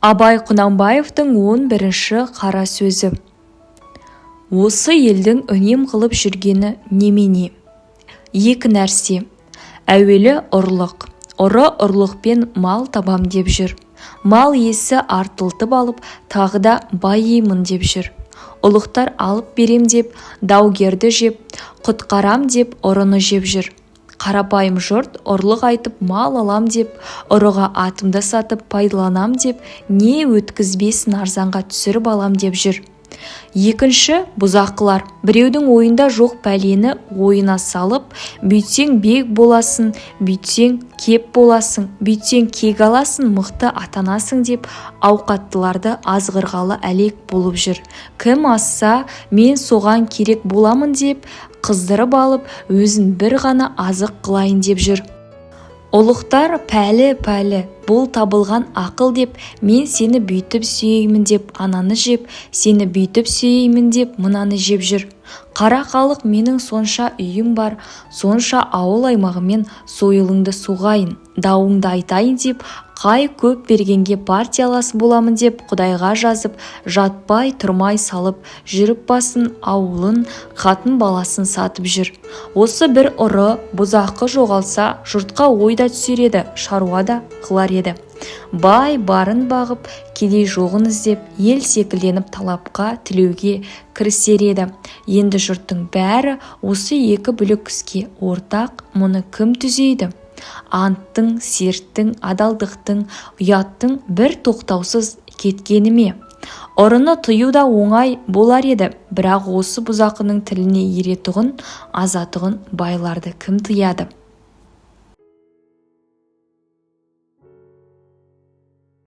Абай Құнанбаевтың 11-ші қара сөзі. Осы елдің үнем қылып жүргені немене? Екі нәрсе. Әуелі ұрлық. Ұры ұрлықпен мал табам деп жүр. Мал иесі артылтып алып, тағы да байимын деп жүр. Ұлықтар алып берем деп, даугерді жеп, құтқарам деп ұрыны жеп жүр. Қарапайым жұрт ұрлық айтып мал алам деп, ұрыға атымды сатып пайдаланам деп, не өткізбесін арзанға түсіріп алам деп жүр. Екінші, бұзақылар. Біреудің ойында жоқ пәлені ойына салып, бүйтсең бек боласың, бүйтсең кеп боласың, бүйтсең кек аласың, мықты атанасың деп ауқаттыларды азғырғалы әлек болып жүр. Кім асса, мен соған керек боламын деп, қыздырып алып, өзін бір ғана азық қылайын деп жүр. Ұлықтар пәлі, бұл табылған ақыл деп, мен сені бүйтіп сүйеймін деп, ананы жеп, сені бүйтіп сүйеймін деп, мынаны жеп жүр. Қара халық, менің сонша үйім бар, сонша ауыл аймағымен сойылыңды соғайын, дауыңды айтайын деп, қай көп бергенге партиялас боламын деп, Құдайға жазып, жатпай тұрмай салып, жүріп басын, ауылын, қатын баласын сатып жүр. Осы бір ұры, бұзақы жоғалса, жұртқа ойда түсер еді, шаруа да қылар еді. Бай барын бағып, кедей жоғын іздеп, ел секіленіп талапқа, тілеуге кірісер еді. Енді жұрттың бәрі осы екі бүлік іске ортақ, мұны кім түзейді? Анттың, серттің, адалдықтың, ұяттың бір тоқтаусыз кеткені ме? Ұрыны тыю да оңай болар еді, бірақ осы бұзақының тіліне еретұғын, азатұғын байларды кім тыяды?